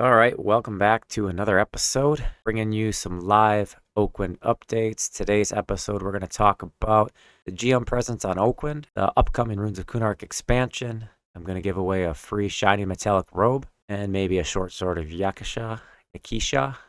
All right, welcome back to another episode, bringing you some live Oakland updates. Today's episode, we're going to talk about the GM presence on Oakland, the upcoming Runes of Kunark expansion. I'm going to give away a free shiny metallic robe and maybe a short sword of Yakisha,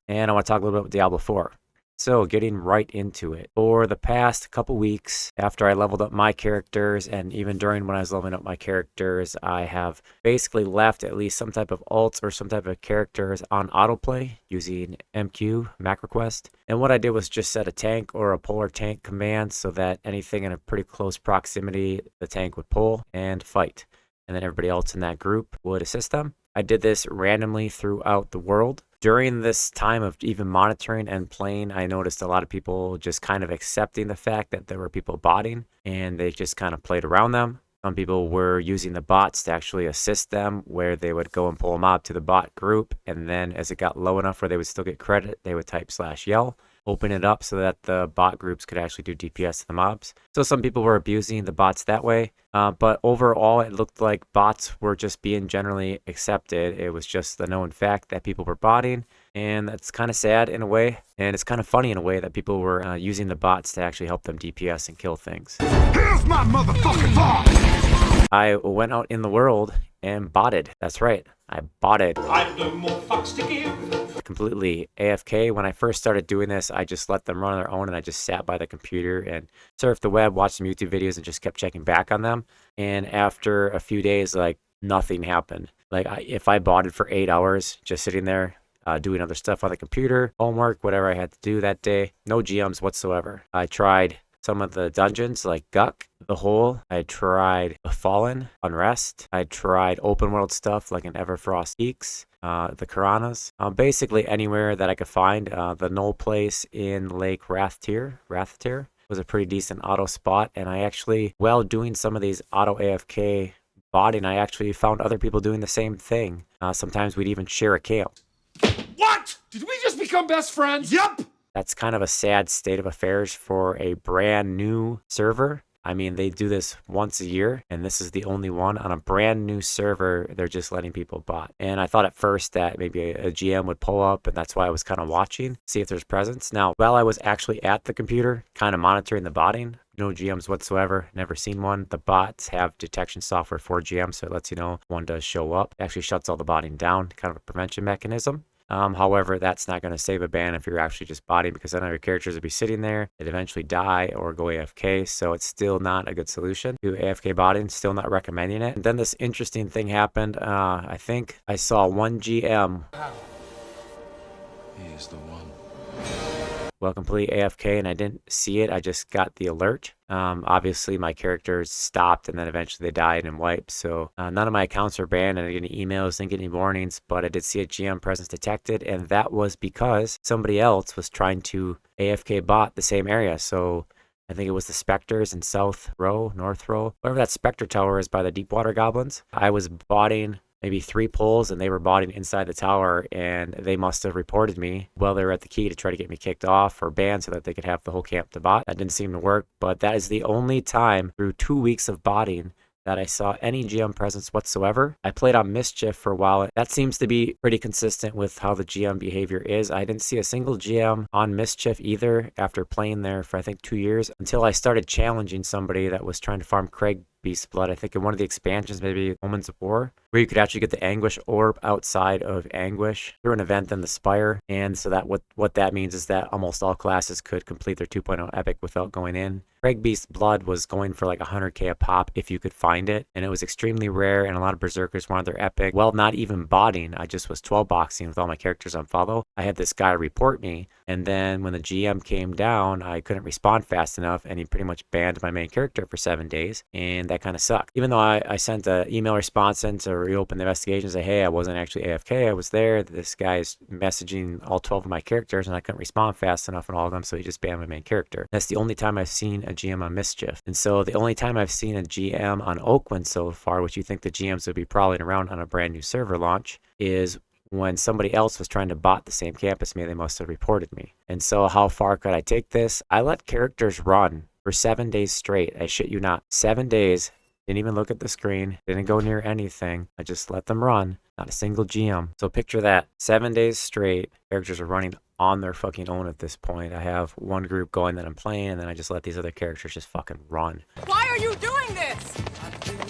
and I want to talk a little bit about Diablo 4. So getting right into it. For the past couple weeks, after I leveled up my characters, and even during when I was leveling up my characters, I have basically left at least some type of alts or some type of characters on autoplay using MQ, Macroquest. And what I did was just set a tank or a polar tank command so that anything in a pretty close proximity, the tank would pull and fight. And then everybody else in that group would assist them. I did this randomly throughout the world. During this time of even monitoring and playing, I noticed a lot of people just kind of accepting the fact that there were people botting, and they just kind of played around them. Some people were using the bots to actually assist them, where they would go and pull a mob to the bot group, and then as it got low enough where they would still get credit, they would type /yell, open it up so that the bot groups could actually do DPS to the mobs. So some people were abusing the bots that way, but overall it looked like bots were just being generally accepted. It was just the known fact that people were botting, and that's kind of sad in a way, and it's kind of funny in a way that people were using the bots to actually help them DPS and kill things. Here's my motherfucking bot! I went out in the world and botted. That's right, I botted. I've no more fucks to give. Completely AFK. When I first started doing this, I just let them run on their own, and I just sat by the computer and surfed the web, watched some YouTube videos, and just kept checking back on them. And after a few days, like, nothing happened. Like, if I botted for 8 hours, just sitting there, doing other stuff on the computer, homework, whatever I had to do that day, no GMs whatsoever. I tried some of the dungeons like Guck, The Hole. I tried The Fallen, Unrest. I tried open world stuff like an Everfrost Peaks, the Karanas. Basically anywhere that I could find. The Null place in Lake Rathtir was a pretty decent auto spot. And I actually, while doing some of these auto AFK botting, I actually found other people doing the same thing. Sometimes we'd even share a camp. What? Did we just become best friends? Yup! That's kind of a sad state of affairs for a brand new server. I mean, they do this once a year, and this is the only one on a brand new server. They're just letting people bot. And I thought at first that maybe a GM would pull up, and that's why I was kind of watching, see if there's presence. Now, while I was actually at the computer, kind of monitoring the botting, no GMs whatsoever, never seen one. The bots have detection software for GMs, so it lets you know one does show up. It actually shuts all the botting down, kind of a prevention mechanism. However, that's not going to save a ban if you're actually just botting, because then your characters will be sitting there, they'd eventually die or go AFK, so it's still not a good solution to AFK botting, still not recommending it. And then this interesting thing happened. I think I saw one GM. He is the one. Well, complete AFK, and I didn't see it. I just got the alert. Obviously, my characters stopped, and then eventually they died and wiped. So none of my accounts were banned. I didn't get any emails, didn't get any warnings, but I did see a GM presence detected, and that was because somebody else was trying to AFK bot the same area. So I think it was the Spectres in South Row, North Row, whatever that Spectre Tower is by the Deepwater Goblins. I was botting maybe 3 pulls, and they were botting inside the tower, and they must have reported me while they were at the key to try to get me kicked off or banned so that they could have the whole camp to bot. That didn't seem to work, but that is the only time through 2 weeks of botting that I saw any GM presence whatsoever. I played on Mischief for a while. That seems to be pretty consistent with how the GM behavior is. I didn't see a single GM on Mischief either after playing there for I think 2 years, until I started challenging somebody that was trying to farm Craig Beast's Blood. I think in one of the expansions, maybe Omens of War, where you could actually get the Anguish Orb outside of Anguish through an event in the Spire. And so that what that means is that almost all classes could complete their 2.0 epic without going in. Craig Beast's Blood was going for like 100k a pop if you could find it, and it was extremely rare, and a lot of berserkers wanted their epic. Well, not even botting, I just was 12 boxing with all my characters on follow. I had this guy report me, and then when the GM came down, I couldn't respond fast enough, and he pretty much banned my main character for 7 days, and that kind of sucked. Even though I sent an email response in to reopen the investigation, say, hey, I wasn't actually AFK, I was there. This guy's messaging all 12 of my characters, and I couldn't respond fast enough on all of them, so he just banned my main character. That's the only time I've seen a GM on Mischief. And so the only time I've seen a GM on Oakland so far, which you think the GMs would be prowling around on a brand new server launch, is when somebody else was trying to bot the same campus me. They must have reported me. And so how far could I take this? I let characters run for 7 days straight. I shit you not. 7 days. Didn't even look at the screen. Didn't go near anything. I just let them run. Not a single GM. So picture that. 7 days straight, characters are running on their fucking own at this point. I have one group going that I'm playing, and then I just let these other characters just fucking run. Why are you doing this?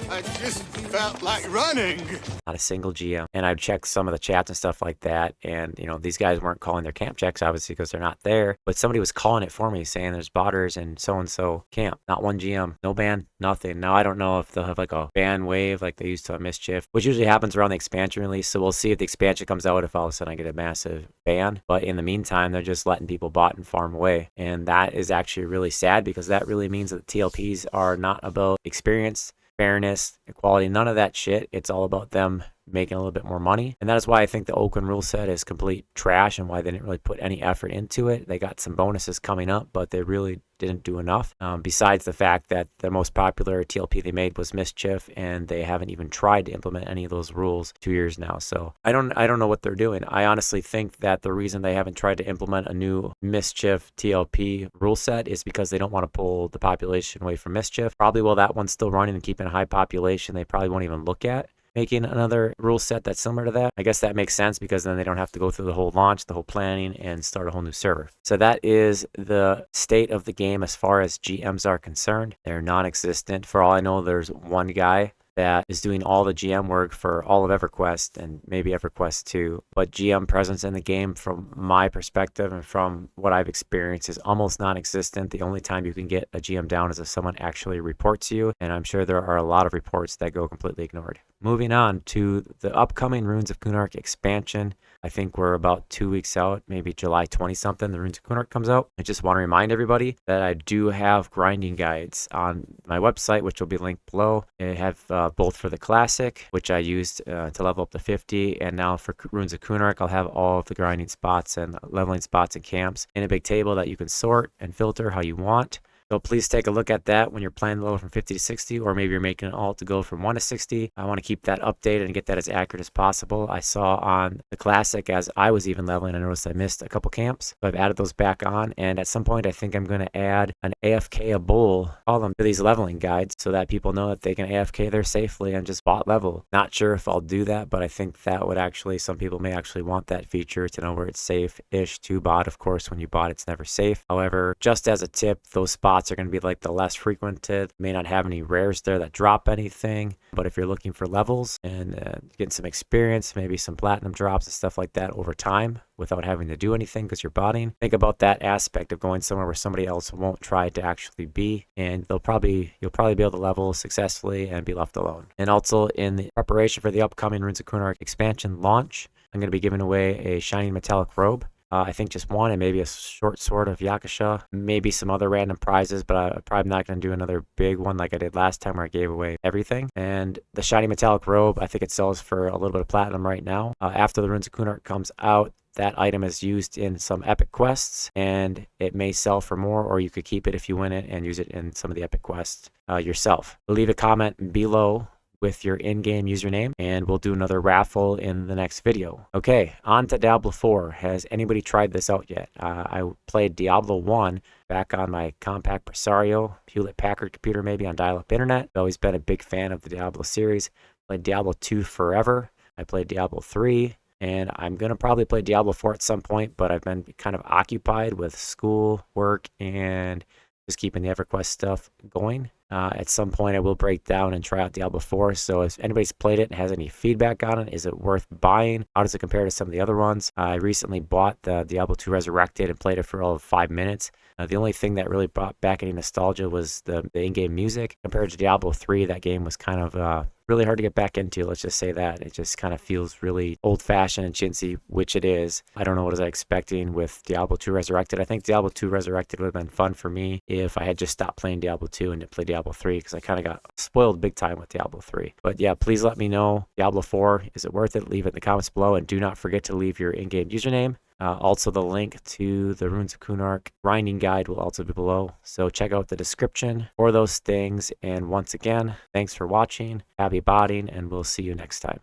I just felt like running. Not a single GM. And I've checked some of the chats and stuff like that, and these guys weren't calling their camp checks obviously because they're not there, but somebody was calling it for me saying there's botters in so-and-so camp. Not one GM, no ban, nothing. Now I don't know if they'll have like a ban wave like they used to on Mischief, which usually happens around the expansion release, so we'll see if the expansion comes out, if all of a sudden I get a massive ban. But in the meantime, they're just letting people bot and farm away, and that is actually really sad because that really means that TLPs are not about experience, fairness, equality, none of that shit. It's all about them making a little bit more money. And that is why I think the Oakland rule set is complete trash and why they didn't really put any effort into it. They got some bonuses coming up, but they really didn't do enough. Besides the fact that the most popular TLP they made was Mischief, and they haven't even tried to implement any of those rules 2 years now. So I don't know what they're doing. I honestly think that the reason they haven't tried to implement a new Mischief TLP rule set is because they don't want to pull the population away from Mischief. Probably while that one's still running and keeping a high population, they probably won't even look at making another rule set that's similar to that. I guess that makes sense because then they don't have to go through the whole launch, the whole planning, and start a whole new server. So that is the state of the game as far as GMs are concerned. They're non-existent. For all I know, there's one guy that is doing all the GM work for all of EverQuest and maybe EverQuest 2. But GM presence in the game, from my perspective and from what I've experienced, is almost non-existent. The only time you can get a GM down is if someone actually reports you, and I'm sure there are a lot of reports that go completely ignored. Moving on to the upcoming Runes of Kunark expansion. I think we're about 2 weeks out, maybe July 20-something, the Runes of Kunark comes out. I just want to remind everybody that I do have grinding guides on my website, which will be linked below. I have both for the Classic, which I used to level up to 50, and now for Runes of Kunark, I'll have all of the grinding spots and leveling spots and camps in a big table that you can sort and filter how you want. So please take a look at that when you're planning to level from 50 to 60, or maybe you're making an alt to go from 1 to 60. I want to keep that updated and get that as accurate as possible. I saw on the Classic, as I was even leveling, I noticed I missed a couple camps. So I've added those back on, and at some point I think I'm going to add an AFK a bull column to these leveling guides so that people know that they can AFK there safely and just bot level. Not sure if I'll do that, but I think that would actually, some people may actually want that feature to know where it's safe-ish to bot. Of course, when you bot, it's never safe. However, just as a tip, those spots are going to be like the less frequented, may not have any rares there that drop anything, but if you're looking for levels and getting some experience, maybe some platinum drops and stuff like that over time without having to do anything because you're botting, think about that aspect of going somewhere where somebody else won't try to actually be, and you'll probably be able to level successfully and be left alone. And also, in the preparation for the upcoming Runes of Kunark expansion launch, I'm going to be giving away a shiny metallic robe. I think just one, and maybe a short sword of Yakasha, maybe some other random prizes, but I'm probably not going to do another big one like I did last time where I gave away everything. And the shiny metallic robe, I think it sells for a little bit of platinum right now. After the Runes of Kunark comes out, that item is used in some epic quests, and it may sell for more, or you could keep it if you win it and use it in some of the epic quests yourself. Leave a comment below with your in-game username, and we'll do another raffle in the next video. Okay, on to Diablo 4. Has anybody tried this out yet? I played Diablo 1 back on my compact Presario, Hewlett-Packard computer, maybe on dial-up internet. I've always been a big fan of the Diablo series. Played Diablo 2 forever. I played Diablo 3, and I'm going to probably play Diablo 4 at some point, but I've been kind of occupied with school, work, and just keeping the EverQuest stuff going. At some point, I will break down and try out Diablo 4. So if anybody's played it and has any feedback on it, is it worth buying? How does it compare to some of the other ones? I recently bought the Diablo 2 Resurrected and played it for all of 5 minutes. The only thing that really brought back any nostalgia was the in-game music. Compared to Diablo 3, that game was kind of really hard to get back into. Let's just say that. It just kind of feels really old-fashioned and chintzy, which it is. I don't know what I was expecting with Diablo 2 Resurrected. I think Diablo 2 Resurrected would have been fun for me if I had just stopped playing Diablo 2 and played Diablo 3, because I kind of got spoiled big time with Diablo 3. But yeah, please let me know. Diablo 4, is it worth it? Leave it in the comments below, and do not forget to leave your in-game username. Also, the link to the Runes of Kunark grinding guide will also be below. So check out the description for those things. And once again, thanks for watching. Happy botting, and we'll see you next time.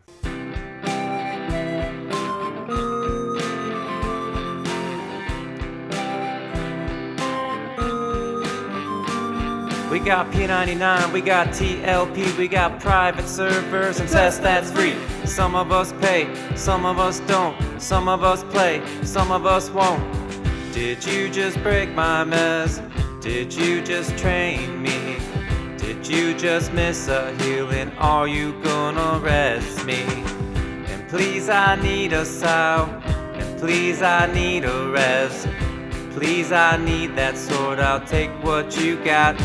We got P99, we got TLP, we got private servers and test that's free. Some of us pay, some of us don't, some of us play, some of us won't. Did you just break my mess? Did you just train me? Did you just miss a healing? Are you gonna rest me? And please I need a sow, and please I need a rest. Please I need that sword, I'll take what you got.